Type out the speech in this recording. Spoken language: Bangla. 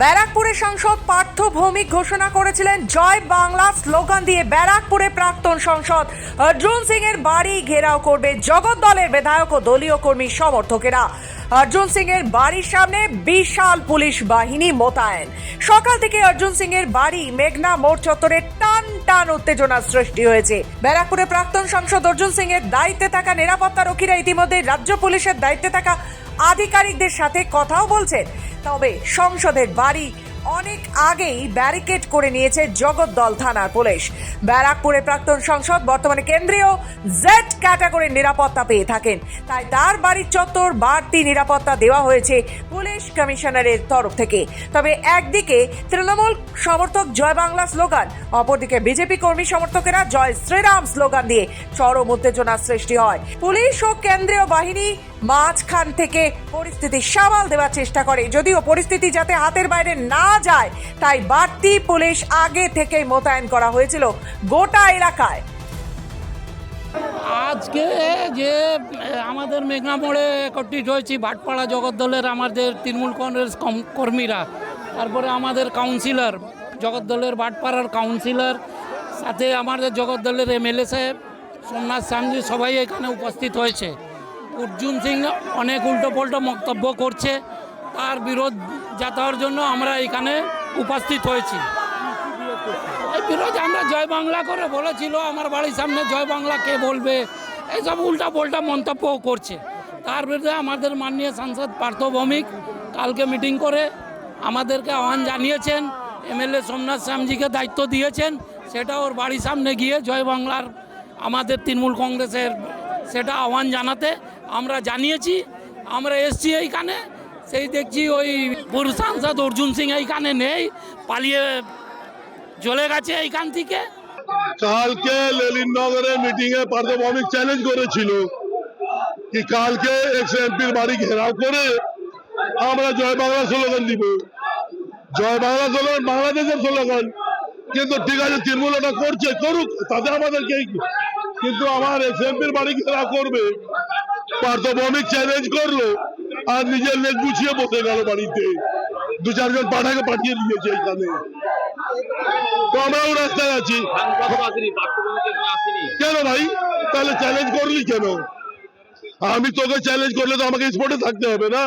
ব্যারাকপুরের সাংসদ পার্থ ভৌমিক ঘোষণা করেছিলেন জয় বাংলা স্লোগান দিয়ে ব্যারাকপুরে প্রাক্তন সাংসদ অর্জুন সিং এর বাড়ি ঘেরাও করবে জগৎ দলের বিধায়ক ও দলীয় কর্মী সমর্থকেরা। অর্জুন সিং এর বাড়ির সামনে বিশাল পুলিশ বাহিনী মোতায়েন। সকাল থেকে অর্জুন সিং এর বাড়ি মেঘনা মোড় চত্বরে টান টান উত্তেজনার সৃষ্টি হয়েছে। ব্যারাকপুরে প্রাক্তন সাংসদ অর্জুন সিং এর দায়িত্বে থাকা নিরাপত্তা রক্ষীরা ইতিমধ্যে রাজ্য পুলিশের দায়িত্বে থাকা আধিকারিকদের সাথে কথাও বলছেন। তবে সংসদের বাড়ি অনেক আগেই ব্যারিকেড করে নিয়েছে জগদ্দল থানার পুলিশ। ব্যারাকপুরে প্রাক্তন সাংসদ বর্তমানে কেন্দ্রীয় জেড ক্যাটাগরির নিরাপত্তা পেয়ে থাকেন, তাই তার বাড়ির চত্বর বাড়তি নিরাপত্তা দেওয়া হয়েছে পুলিশ কমিশনারের তরফ থেকে। তবে একদিকে তৃণমূল সমর্থক জয় বাংলা স্লোগান, অপরদিকে বিজেপি কর্মী সমর্থকেরা জয় শ্রীরাম স্লোগান দিয়ে চরম উত্তেজনার সৃষ্টি হয়। পুলিশ ও কেন্দ্রীয় বাহিনী মাঝখান থেকে পরিস্থিতি সামাল দেওয়ার চেষ্টা করে, যদিও পরিস্থিতি যাতে হাতের বাইরে না যায় তাই বাড়তি পুলিশ আগে থেকেই মোতায়েন করা হয়েছিল গোটা এলাকায়। আজকে যে আমাদের মেঘনা মোড়ে একত্রিত হয়েছি ভাটপাড়া জগদ্দলের আমাদের তৃণমূল কংগ্রেস কর্মীরা, তারপরে আমাদের কাউন্সিলর জগদ্দলের ভাটপাড়ার কাউন্সিলর, সাথে আমাদের জগদ্দলের এমএলএ সাহেব সোমনাথ শ্যামজি সবাই এখানে উপস্থিত হয়েছে। অর্জুন সিং অনেক উল্টো পাল্টো বক্তব্য করছে, তার বিরোধ জাতার জন্য আমরা এখানে উপস্থিত হয়েছি। এই বিরোধ আমরা জয় বাংলা করে বলেছিল, আমার বাড়ির সামনে জয় বাংলা কে বলবে, এইসব উল্টা পাল্টা মন্তব্যও করছে। তার বিরুদ্ধে আমাদের মাননীয় সাংসদ পার্থ ভৌমিক কালকে মিটিং করে আমাদেরকে আহ্বান জানিয়েছেন, এমএলএ সোমনাথ শ্যামজিকে দায়িত্ব দিয়েছেন, সেটা ওর বাড়ির সামনে গিয়ে জয় বাংলার আমাদের তৃণমূল কংগ্রেসের সেটা আহ্বান জানাতে আমরা জানিয়েছি। আমরা এসছি এইখানে, সেই দেখছি ওই পূর্ব সাংসদ অর্জুন সিং এইখানে নেই, পালিয়ে চলে গেছে এইখান থেকে। কালকে লেলিনগরে মিটিং এ পার্থ ভৌমিক চ্যালেঞ্জ করেছিল কি কালকে এক্স এমপির বাড়ি ঘেরাও করে আমরা জয় বাংলা স্লোগান দিব। জয় বাংলা স্লোগান বাংলাদেশের স্লোগান, কিন্তু ঠিক আছে তৃণমূল এটা করছে, করুক, তাতে আমাদেরকে, কিন্তু আমার এক্স এমপির বাড়ি ঘেরাও করবে পার্থ ভৌমিক চ্যালেঞ্জ করলো আর নিজের লেজ গুছিয়ে বসে গেল বাড়িতে। দু চারজন পাঠাকে পাঠিয়ে দিয়েছে এইখানে, তো আমরাও রাস্তায় আছি। কেন ভাই, তাহলে চ্যালেঞ্জ করলি কেন? আমি তোকে চ্যালেঞ্জ করলে তো আমাকে স্পটে থাকতে হবে না।